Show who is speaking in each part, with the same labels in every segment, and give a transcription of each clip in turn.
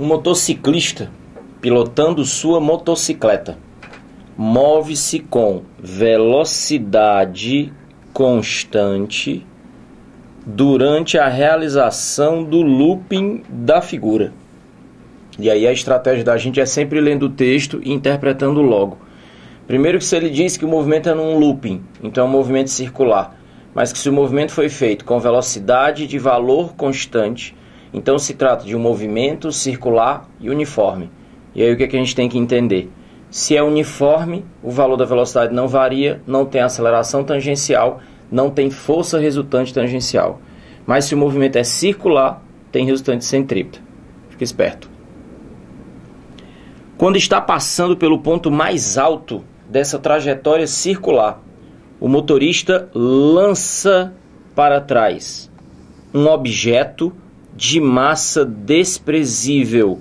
Speaker 1: Um motociclista pilotando sua motocicleta move-se com velocidade constante durante a realização do looping da figura. E aí a estratégia da gente é sempre lendo o texto e interpretando logo. Primeiro que se ele diz que o movimento é num looping, então é um movimento circular, mas que se o movimento foi feito com velocidade de valor constante, então se trata de um movimento circular e uniforme. E aí o que é que a gente tem que entender? Se é uniforme, o valor da velocidade não varia, não tem aceleração tangencial, não tem força resultante tangencial. Mas se o movimento é circular, tem resultante centrípeta. Fica esperto. Quando está passando pelo ponto mais alto dessa trajetória circular, o motorista lança para trás um objeto de massa desprezível,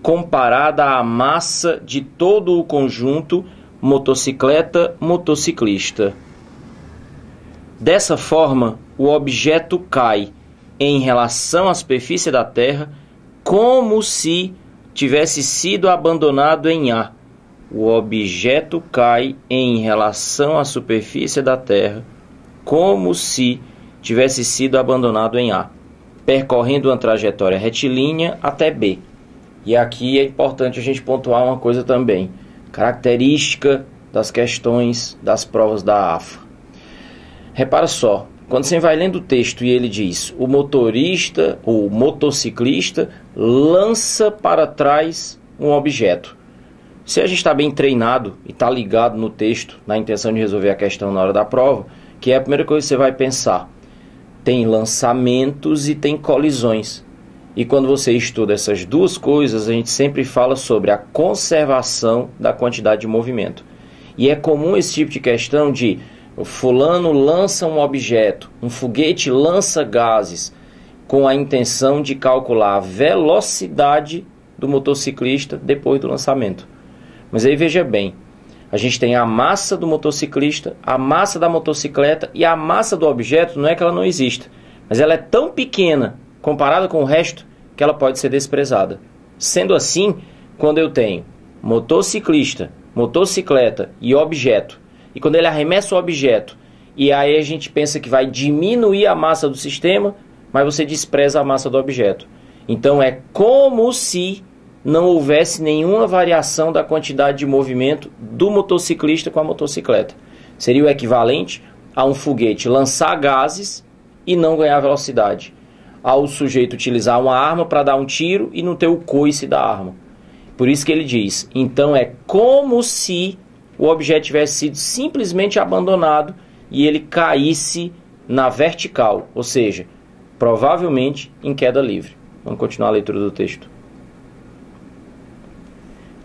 Speaker 1: comparada à massa de todo o conjunto motocicleta-motociclista. Dessa forma, o objeto cai em relação à superfície da Terra como se tivesse sido abandonado em A. O objeto cai em relação à superfície da Terra como se tivesse sido abandonado em A, percorrendo uma trajetória retilínea até B. E aqui é importante a gente pontuar uma coisa também, característica das questões das provas da AFA. Repara só, quando você vai lendo o texto e ele diz, o motorista ou motociclista lança para trás um objeto. Se a gente está bem treinado e está ligado no texto, na intenção de resolver a questão na hora da prova, que é a primeira coisa que você vai pensar, tem lançamentos e tem colisões. E quando você estuda essas duas coisas, a gente sempre fala sobre a conservação da quantidade de movimento. E é comum esse tipo de questão de o fulano lança um objeto, um foguete lança gases, com a intenção de calcular a velocidade do motociclista depois do lançamento. Mas aí veja bem, a gente tem a massa do motociclista, a massa da motocicleta e a massa do objeto, não é que ela não exista, mas ela é tão pequena comparada com o resto que ela pode ser desprezada. Sendo assim, quando eu tenho motociclista, motocicleta e objeto, e quando ele arremessa o objeto, e aí a gente pensa que vai diminuir a massa do sistema, mas você despreza a massa do objeto. Então é como se não houvesse nenhuma variação da quantidade de movimento do motociclista com a motocicleta. Seria o equivalente a um foguete lançar gases e não ganhar velocidade, ao sujeito utilizar uma arma para dar um tiro e não ter o coice da arma. Por isso que ele diz, então é como se o objeto tivesse sido simplesmente abandonado e ele caísse na vertical, ou seja, provavelmente em queda livre. Vamos continuar a leitura do texto.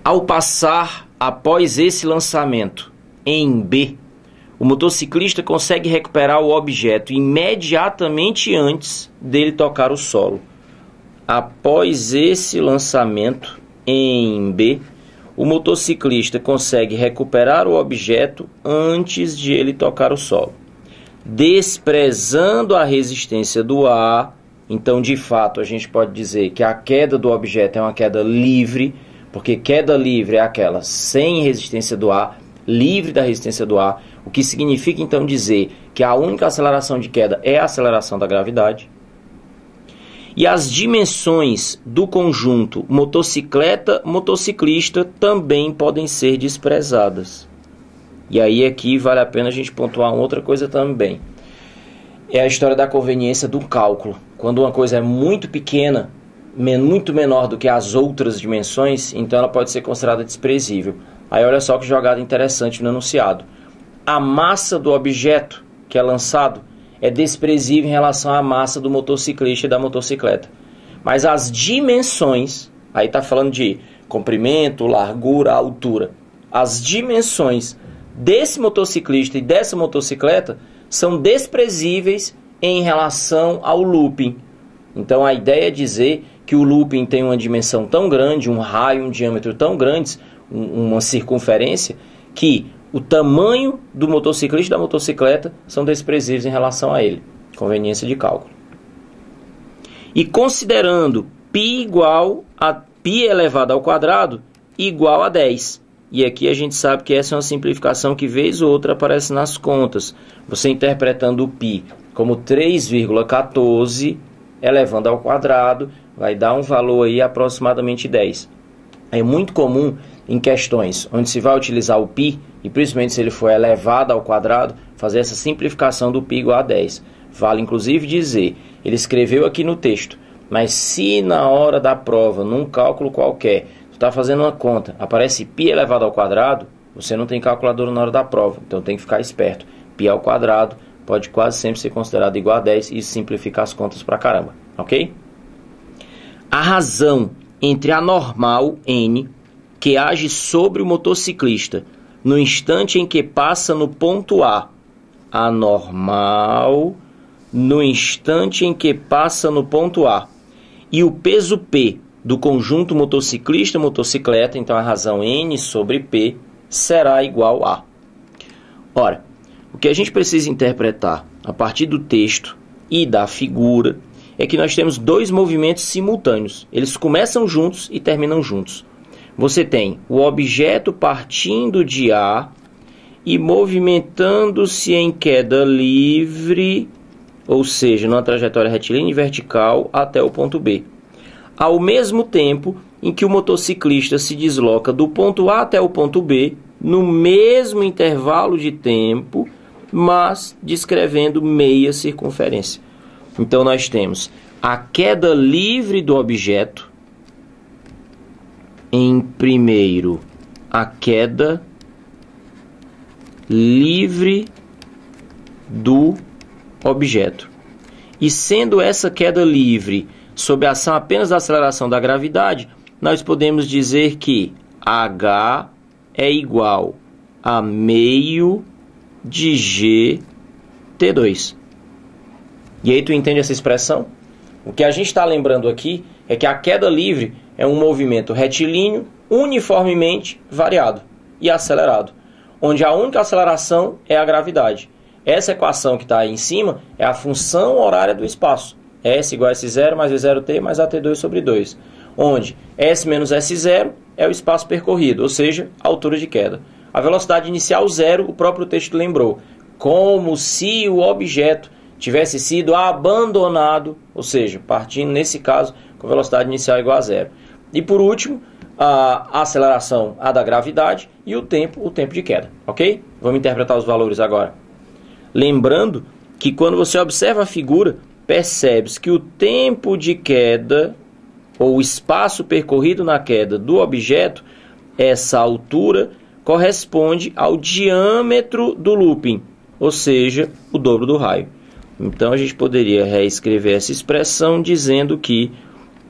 Speaker 1: Ao passar após esse lançamento em B, o motociclista consegue recuperar o objeto imediatamente antes dele tocar o solo. Após esse lançamento em B, o motociclista consegue recuperar o objeto antes de ele tocar o solo. Desprezando a resistência do A, então de fato a gente pode dizer que a queda do objeto é uma queda livre, porque queda livre é aquela sem resistência do A, livre da resistência do A, o que significa então dizer que a única aceleração de queda é a aceleração da gravidade. E as dimensões do conjunto motocicleta-motociclista também podem ser desprezadas. E aí aqui vale a pena a gente pontuar outra coisa também. É a história da conveniência do cálculo. Quando uma coisa é muito pequena, muito menor do que as outras dimensões, então ela pode ser considerada desprezível. Aí olha só que jogada interessante no enunciado. A massa do objeto que é lançado é desprezível em relação à massa do motociclista e da motocicleta. Mas as dimensões, aí está falando de comprimento, largura, altura. As dimensões desse motociclista e dessa motocicleta são desprezíveis em relação ao looping. Então a ideia é dizer que o looping tem uma dimensão tão grande, um raio, um diâmetro tão grandes, uma circunferência, que o tamanho do motociclista e da motocicleta são desprezíveis em relação a ele. Conveniência de cálculo. E considerando π igual a π elevado ao quadrado igual a 10. E aqui a gente sabe que essa é uma simplificação que vez ou outra aparece nas contas. Você interpretando o π como 3,14 elevando ao quadrado, vai dar um valor aí aproximadamente 10. É muito comum em questões onde se vai utilizar o π, e principalmente se ele for elevado ao quadrado, fazer essa simplificação do π igual a 10. Vale inclusive dizer, ele escreveu aqui no texto, mas se na hora da prova, num cálculo qualquer, tu está fazendo uma conta, aparece π elevado ao quadrado, você não tem calculadora na hora da prova, então tem que ficar esperto. Π ao quadrado pode quase sempre ser considerado igual a 10 e simplificar as contas pra caramba, ok? A razão entre a normal n, que age sobre o motociclista no instante em que passa no ponto A, a normal no instante em que passa no ponto A, e o peso P do conjunto motociclista-motocicleta, então a razão n sobre P será igual a. Ora, o que a gente precisa interpretar a partir do texto e da figura é que nós temos dois movimentos simultâneos. Eles começam juntos e terminam juntos. Você tem o objeto partindo de A e movimentando-se em queda livre, ou seja, numa trajetória retilínea e vertical até o ponto B. Ao mesmo tempo em que o motociclista se desloca do ponto A até o ponto B, no mesmo intervalo de tempo, mas descrevendo meia circunferência. Então nós temos a queda livre do objeto, em primeiro a queda livre do objeto. E sendo essa queda livre sob a ação apenas da aceleração da gravidade, nós podemos dizer que h é igual a meio de g T2. E aí tu entende essa expressão? O que a gente está lembrando aqui é que a queda livre é um movimento retilíneo uniformemente variado e acelerado, onde a única aceleração é a gravidade. Essa equação que está aí em cima é a função horária do espaço. S igual a S0 mais V0T mais AT2 sobre 2. Onde S menos S0 é o espaço percorrido, ou seja, a altura de queda. A velocidade inicial zero, o próprio texto lembrou. Como se o objeto tivesse sido abandonado, ou seja, partindo nesse caso com velocidade inicial igual a zero. E por último, a aceleração, a da gravidade, e o tempo de queda, ok? Vamos interpretar os valores agora. Lembrando que quando você observa a figura, percebe-se que o tempo de queda, ou o espaço percorrido na queda do objeto, essa altura corresponde ao diâmetro do looping, ou seja, o dobro do raio. Então a gente poderia reescrever essa expressão dizendo que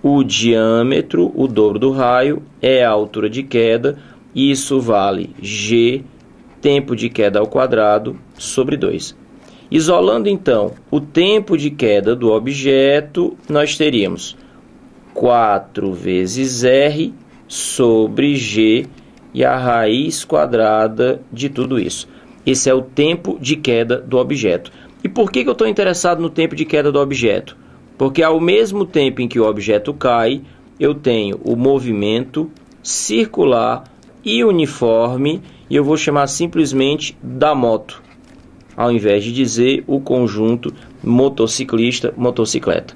Speaker 1: o diâmetro, o dobro do raio, é a altura de queda, e isso vale g, tempo de queda ao quadrado, sobre 2. Isolando então o tempo de queda do objeto, nós teríamos 4 vezes r sobre g e a raiz quadrada de tudo isso. Esse é o tempo de queda do objeto. E por que eu estou interessado no tempo de queda do objeto? Porque ao mesmo tempo em que o objeto cai, eu tenho o movimento circular e uniforme, e eu vou chamar simplesmente da moto, ao invés de dizer o conjunto motociclista-motocicleta.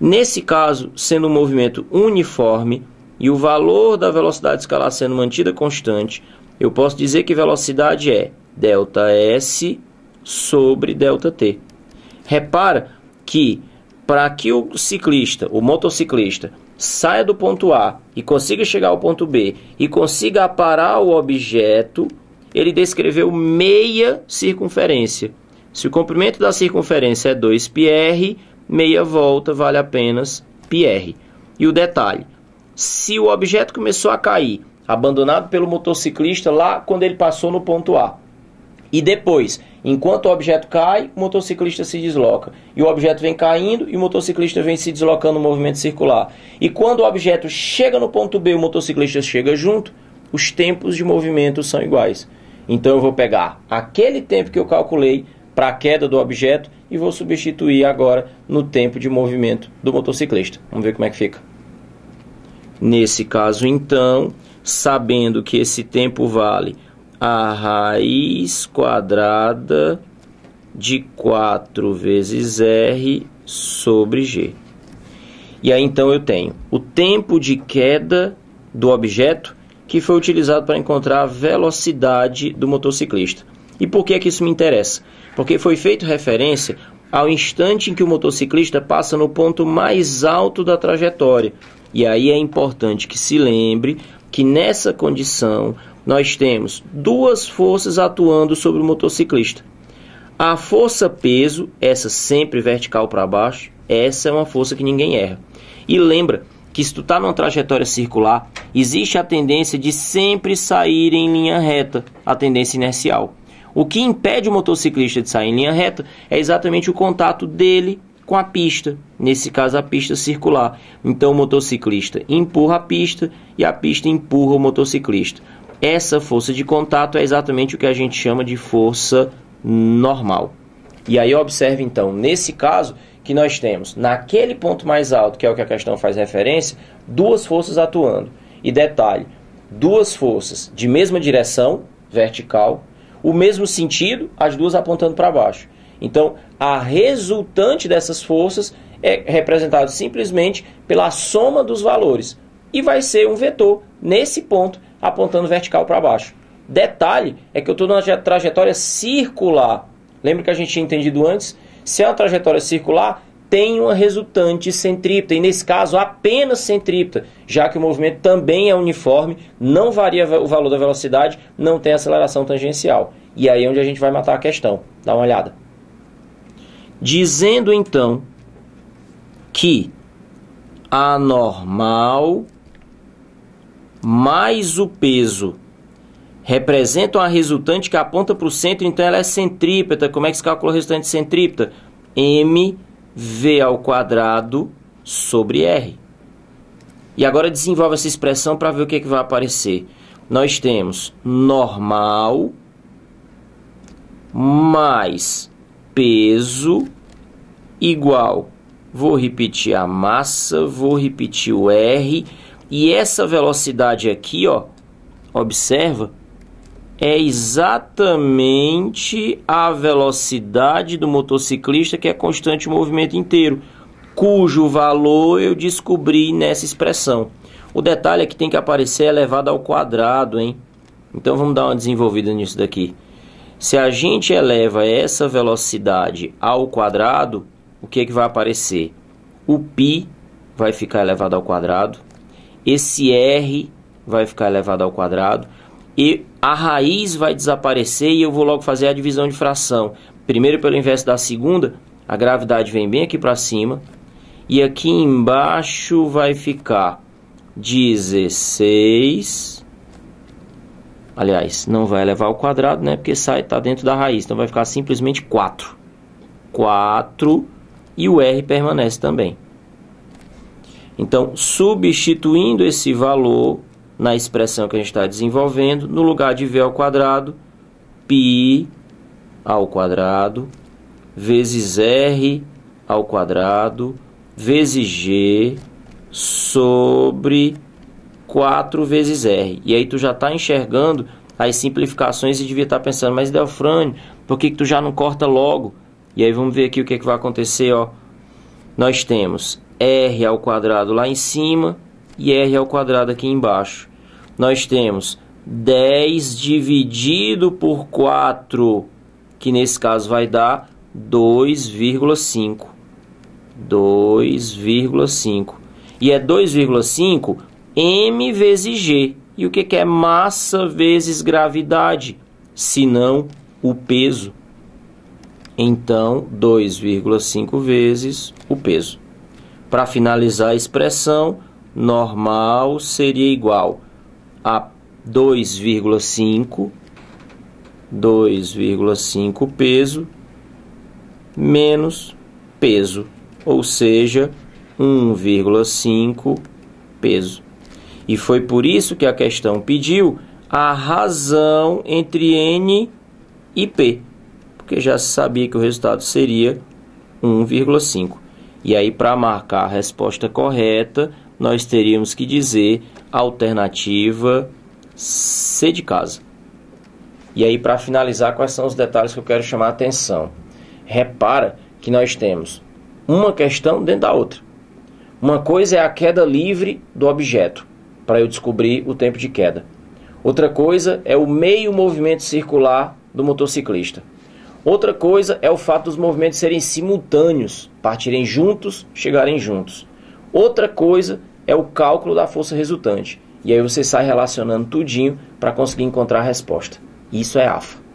Speaker 1: Nesse caso, sendo um movimento uniforme e o valor da velocidade escalar sendo mantida constante, eu posso dizer que velocidade é ΔS sobre ΔT. Repara que para que o ciclista, o motociclista, saia do ponto A e consiga chegar ao ponto B e consiga parar o objeto, ele descreveu meia circunferência. Se o comprimento da circunferência é 2πr, meia volta vale apenas πr. E o detalhe, se o objeto começou a cair, abandonado pelo motociclista lá quando ele passou no ponto A, e depois, enquanto o objeto cai, o motociclista se desloca. E o objeto vem caindo e o motociclista vem se deslocando no movimento circular. E quando o objeto chega no ponto B, o motociclista chega junto, os tempos de movimento são iguais. Então eu vou pegar aquele tempo que eu calculei para a queda do objeto e vou substituir agora no tempo de movimento do motociclista. Vamos ver como é que fica. Nesse caso, então, sabendo que esse tempo vale a raiz quadrada de 4 vezes R sobre G. E aí, então, eu tenho o tempo de queda do objeto que foi utilizado para encontrar a velocidade do motociclista. E por que isso me interessa? Porque foi feito referência ao instante em que o motociclista passa no ponto mais alto da trajetória. E aí é importante que se lembre que nessa condição nós temos duas forças atuando sobre o motociclista. A força peso, essa sempre vertical para baixo, essa é uma força que ninguém erra. E lembra que se tu está numa trajetória circular, existe a tendência de sempre sair em linha reta, a tendência inercial. O que impede o motociclista de sair em linha reta é exatamente o contato dele com a pista, nesse caso a pista circular. Então o motociclista empurra a pista e a pista empurra o motociclista. Essa força de contato é exatamente o que a gente chama de força normal. E aí observe então, nesse caso, que nós temos naquele ponto mais alto, que é o que a questão faz referência, duas forças atuando. E detalhe, duas forças de mesma direção, vertical, o mesmo sentido, as duas apontando para baixo. Então, a resultante dessas forças é representada simplesmente pela soma dos valores. E vai ser um vetor nesse ponto, apontando vertical para baixo. Detalhe é que eu estou numa trajetória circular. Lembra que a gente tinha entendido antes? Se é uma trajetória circular, tem uma resultante centrípeta. E nesse caso, apenas centrípeta. Já que o movimento também é uniforme, não varia o valor da velocidade, não tem aceleração tangencial. E aí é onde a gente vai matar a questão. Dá uma olhada. Dizendo então que a normal mais o peso representam a resultante que aponta para o centro, então ela é centrípeta. Como é que se calcula a resultante centrípeta? mv ao quadrado sobre r. E agora desenvolve essa expressão para ver o que vai aparecer. Nós temos normal mais peso igual, vou repetir a massa, vou repetir o R, e essa velocidade aqui, ó, observa, é exatamente a velocidade do motociclista, que é constante o movimento inteiro, cujo valor eu descobri nessa expressão. O detalhe é que tem que aparecer elevado ao quadrado, hein? Então vamos dar uma desenvolvida nisso daqui. Se a gente eleva essa velocidade ao quadrado, o que vai aparecer? O π vai ficar elevado ao quadrado, esse r vai ficar elevado ao quadrado, e a raiz vai desaparecer e eu vou logo fazer a divisão de fração. Primeiro pelo inverso da segunda, a gravidade vem bem aqui para cima, e aqui embaixo vai ficar 16... Aliás, não vai elevar ao quadrado, né? Porque está dentro da raiz. Então vai ficar simplesmente 4. 4 e o R permanece também. Então, substituindo esse valor na expressão que a gente está desenvolvendo, no lugar de V ao quadrado, π ao quadrado, vezes R ao quadrado, vezes G, sobre 4 vezes R. E aí tu já está enxergando as simplificações e devia estar pensando, mas Delfrânio, por que tu já não corta logo? E aí vamos ver aqui o que vai acontecer, ó. Nós temos R ao quadrado lá em cima e R ao quadrado aqui embaixo. Nós temos 10 dividido por 4, que nesse caso vai dar 2,5. 2,5. E é 2,5 m vezes g. E o que é massa vezes gravidade? Se não o peso. Então, 2,5 vezes o peso. Para finalizar a expressão, normal seria igual a 2,5 peso menos peso, ou seja, 1,5 peso. E foi por isso que a questão pediu a razão entre N e P, porque já se sabia que o resultado seria 1,5. E aí, para marcar a resposta correta, nós teríamos que dizer a alternativa C de casa. E aí, para finalizar, quais são os detalhes que eu quero chamar a atenção? Repara que nós temos uma questão dentro da outra. Uma coisa é a queda livre do objeto, para eu descobrir o tempo de queda. Outra coisa é o meio movimento circular do motociclista. Outra coisa é o fato dos movimentos serem simultâneos, partirem juntos, chegarem juntos. Outra coisa é o cálculo da força resultante. E aí você sai relacionando tudinho para conseguir encontrar a resposta. Isso é AFA.